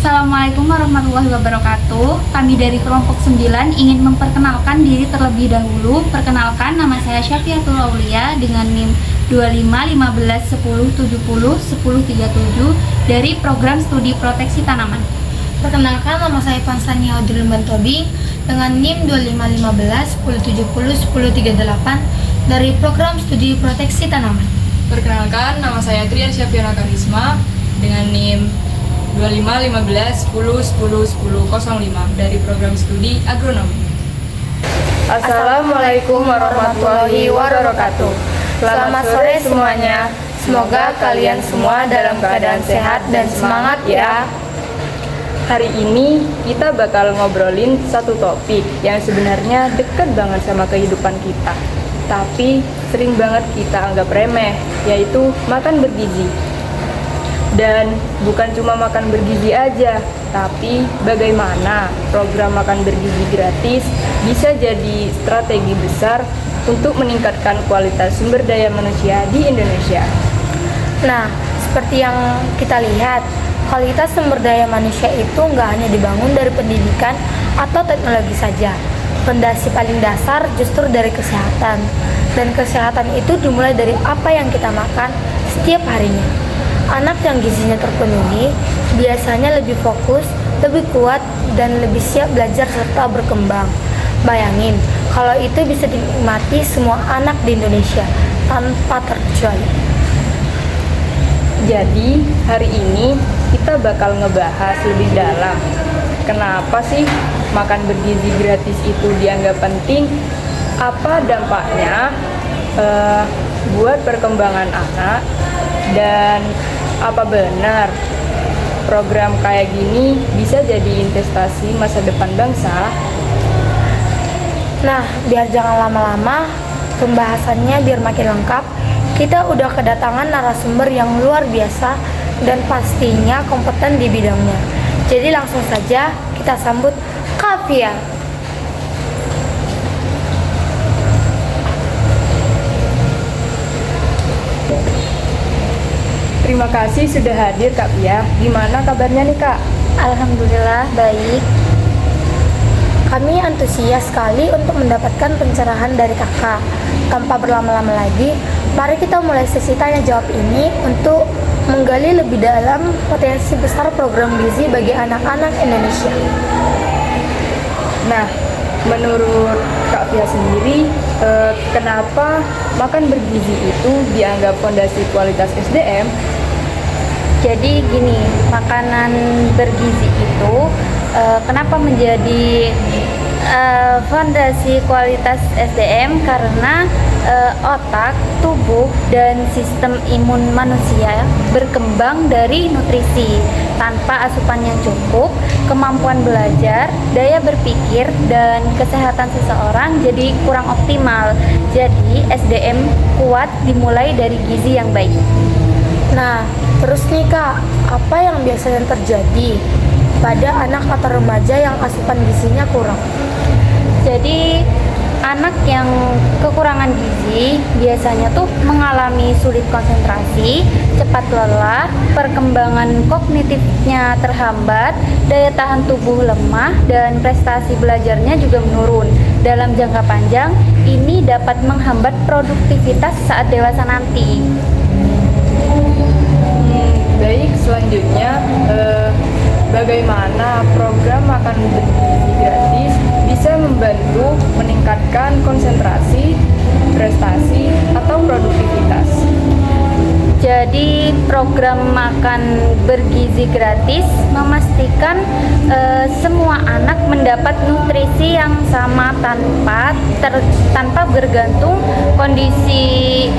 Assalamualaikum warahmatullahi wabarakatuh. Kami dari kelompok 9 ingin memperkenalkan diri terlebih dahulu. Perkenalkan, nama saya Syafiatul Aulia dengan NIM 251510701037 dari program studi proteksi tanaman. Perkenalkan, nama saya Fansania Audrey Bantobing dengan NIM 251510701038 dari program studi proteksi tanaman. Perkenalkan, nama saya Trian Syafiana Karisma dengan NIM 251510101005 dari program studi agronomi. Assalamualaikum warahmatullahi wabarakatuh. Selamat sore semuanya. Semoga kalian semua dalam keadaan sehat dan semangat ya. Hari ini kita bakal ngobrolin satu topik yang sebenarnya dekat banget sama kehidupan kita, tapi sering banget kita anggap remeh, yaitu makan bergizi. Dan bukan cuma makan bergizi aja, tapi bagaimana program makan bergizi gratis bisa jadi strategi besar untuk meningkatkan kualitas sumber daya manusia di Indonesia. Nah, seperti yang kita lihat, kualitas sumber daya manusia itu nggak hanya dibangun dari pendidikan atau teknologi saja. Fondasi paling dasar justru dari kesehatan. Dan kesehatan itu dimulai dari apa yang kita makan setiap harinya. Anak yang gizinya terpenuhi biasanya lebih fokus, lebih kuat, dan lebih siap belajar serta berkembang. Bayangin, kalau itu bisa dinikmati semua anak di Indonesia tanpa terkecuali. Jadi, hari ini kita bakal ngebahas lebih dalam. Kenapa sih makan bergizi gratis itu dianggap penting? Apa dampaknya buat perkembangan anak? Dan apa benar program kayak gini bisa jadi investasi masa depan bangsa? Nah, biar jangan lama-lama, pembahasannya biar makin lengkap, kita udah kedatangan narasumber yang luar biasa dan pastinya kompeten di bidangnya. Jadi langsung saja kita sambut Kak Fia. Terima kasih sudah hadir Kak Pia. Gimana kabarnya nih Kak? Alhamdulillah baik. Kami antusias sekali untuk mendapatkan pencerahan dari kakak. Tanpa berlama-lama lagi, mari kita mulai sesi tanya jawab ini untuk menggali lebih dalam potensi besar program gizi bagi anak-anak Indonesia. Nah, menurut Kak Pia sendiri, kenapa makan bergizi itu dianggap fondasi kualitas SDM? Jadi gini, makanan bergizi itu kenapa menjadi fondasi kualitas SDM? Karena otak, tubuh, dan sistem imun manusia berkembang dari nutrisi. Tanpa asupan yang cukup, kemampuan belajar, daya berpikir, dan kesehatan seseorang jadi kurang optimal. Jadi SDM kuat dimulai dari gizi yang baik. Nah, terus nih Kak, apa yang biasanya terjadi pada anak atau remaja yang asupan gizinya kurang? Jadi anak yang kekurangan gizi biasanya tuh mengalami sulit konsentrasi, cepat lelah, perkembangan kognitifnya terhambat, daya tahan tubuh lemah, dan prestasi belajarnya juga menurun. Dalam jangka panjang, ini dapat menghambat produktivitas saat dewasa nanti. Baik, selanjutnya bagaimana program makan bergizi gratis bisa membantu meningkatkan konsentrasi, prestasi, atau produktivitas? Jadi program makan bergizi gratis memastikan semua anak mendapat nutrisi yang sama tanpa bergantung kondisi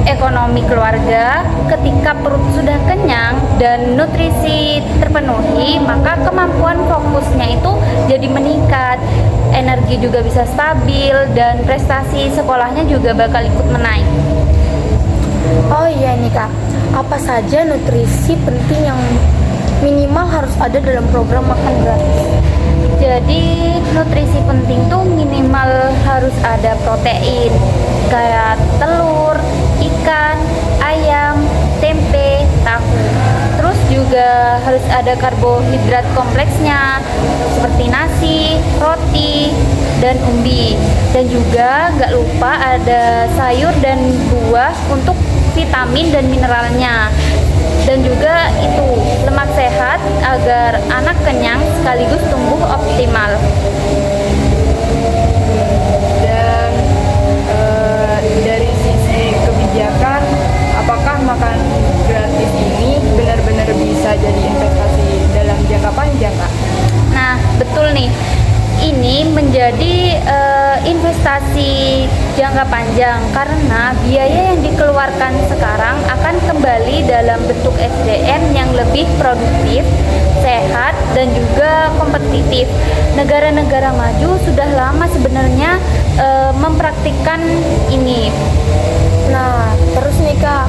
ekonomi keluarga. Ketika perut sudah kenyang dan nutrisi terpenuhi, maka kemampuan fokusnya itu jadi meningkat, energi juga bisa stabil, dan prestasi sekolahnya juga bakal ikut menaik. Oh iya nih Kak, apa saja nutrisi penting yang minimal harus ada dalam program makan gratis? Jadi nutrisi penting tuh minimal harus ada protein kayak telur, ikan, ayam, tempe, tahu. Terus juga harus ada karbohidrat kompleksnya seperti nasi, roti, dan umbi. Dan juga nggak lupa ada sayur dan buah untuk vitamin dan mineralnya. Dan juga itu lemak sehat agar anak kenyang sekaligus tumbuh optimal. Dan dari sisi kebijakan, apakah makan gratis ini benar-benar bisa jadi investasi dalam jangka panjang, Kak? Nah, betul nih. Ini menjadi investasi jangka panjang karena biaya yang dikeluarkan sekarang akan kembali dalam bentuk SDM yang lebih produktif, sehat, dan juga kompetitif. Negara-negara maju sudah lama sebenarnya mempraktikkan ini. Nah, terus nih Kak,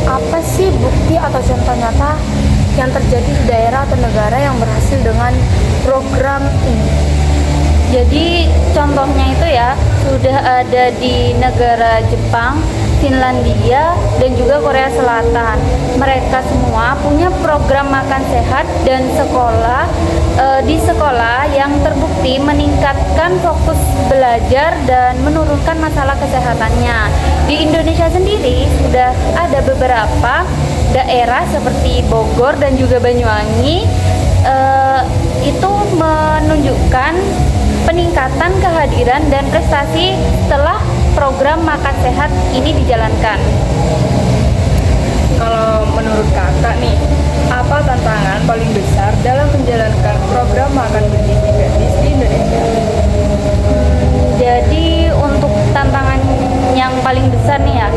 apa sih bukti atau contoh nyata yang terjadi di daerah atau negara yang berhasil dengan program ini? Jadi contohnya itu ya sudah ada di negara Jepang, Finlandia, dan juga Korea Selatan. Mereka semua punya program makan sehat dan di sekolah yang terbukti meningkatkan fokus belajar dan menurunkan masalah kesehatannya. Di Indonesia sendiri sudah ada beberapa daerah seperti Bogor dan juga Banyuwangi itu menunjukkan peningkatan kehadiran dan prestasi setelah program makan sehat ini dijalankan. Kalau menurut kakak nih, apa tantangan paling besar dalam menjalankan program makan bergizi gratis di Indonesia? Jadi untuk tantangan yang paling besar nih ya,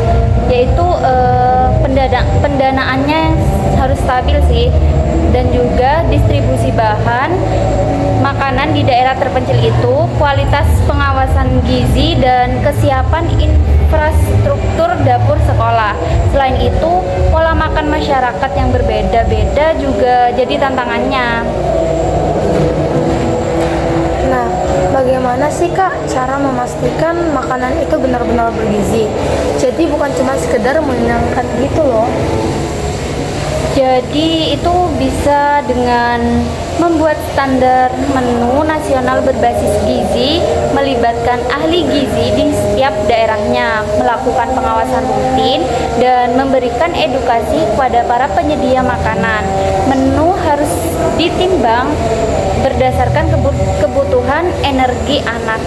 yaitu pendanaannya harus stabil sih, dan juga distribusi bahan makanan di daerah terpencil itu, kualitas pengawasan gizi dan kesiapan infrastruktur dapur sekolah. Selain itu, pola makan masyarakat yang berbeda-beda juga jadi tantangannya. Nah, bagaimana sih Kak cara memastikan makanan itu benar-benar bergizi? Jadi bukan cuma sekedar mengenyangkan gitu loh. Jadi itu bisa dengan membuat standar menu nasional berbasis gizi, melibatkan ahli gizi di setiap daerahnya, melakukan pengawasan rutin, dan memberikan edukasi kepada para penyedia makanan. Menu harus ditimbang berdasarkan kebutuhan energi anak.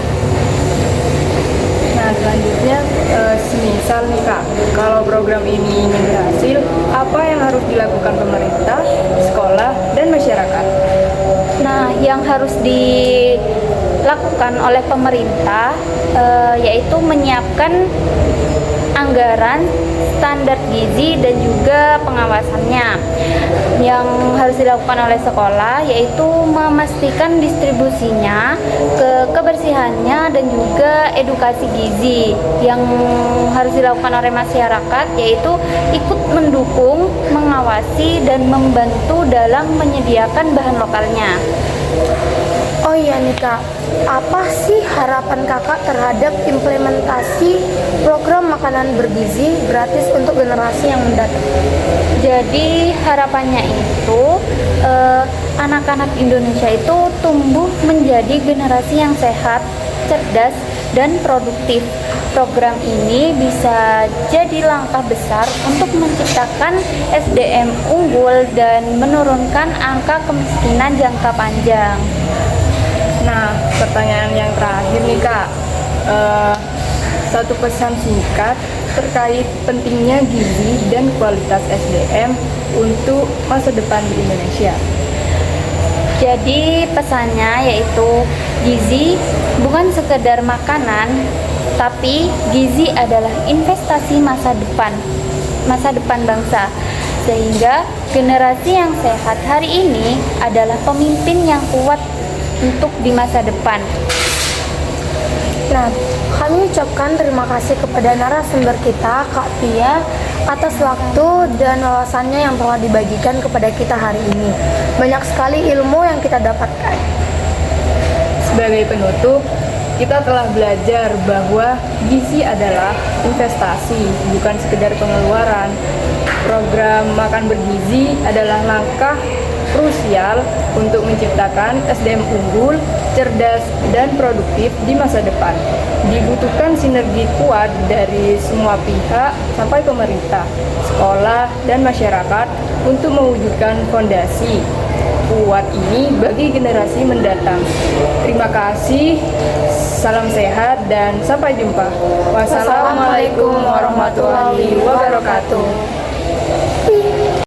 Nah, selanjutnya, semisal nih Kak, kalau program ini ingin berhasil, apa yang harus dilakukan pemerintah, sekolah, dan masyarakat? Nah, yang harus dilakukan oleh pemerintah yaitu menyiapkan anggaran, standar gizi, dan juga pengawasannya. Yang harus dilakukan oleh sekolah yaitu memastikan distribusinya, kebersihannya, dan juga edukasi gizi. Yang harus dilakukan oleh masyarakat yaitu ikut mendukung, mengawasi, dan membantu dalam menyediakan bahan lokalnya. Oh iya nih Kak, apa sih harapan Kakak terhadap implementasi program makanan bergizi gratis untuk generasi yang mendatang? Jadi harapannya itu anak-anak Indonesia itu tumbuh menjadi generasi yang sehat, cerdas, dan produktif. Program ini bisa jadi langkah besar untuk menciptakan SDM unggul dan menurunkan angka kemiskinan jangka panjang. Nah, pertanyaan yang terakhir nih Kak, satu pesan singkat terkait pentingnya gizi dan kualitas SDM untuk masa depan di Indonesia. Jadi pesannya yaitu gizi bukan sekedar makanan, tapi gizi adalah investasi masa depan bangsa. Sehingga generasi yang sehat hari ini adalah pemimpin yang kuat untuk di masa depan. Nah, kami ucapkan terima kasih kepada narasumber kita, Kak Pia, atas waktu dan wawasannya yang telah dibagikan kepada kita hari ini. Banyak sekali ilmu yang kita dapatkan. Sebagai penutup, kita telah belajar bahwa gizi adalah investasi, bukan sekedar pengeluaran. Program Makan Bergizi adalah langkah krusial untuk menciptakan SDM unggul, cerdas, dan produktif di masa depan. Dibutuhkan sinergi kuat dari semua pihak sampai pemerintah, sekolah, dan masyarakat untuk mewujudkan fondasi kuat ini bagi generasi mendatang. Terima kasih, salam sehat, dan sampai jumpa. Wassalamualaikum warahmatullahi wabarakatuh.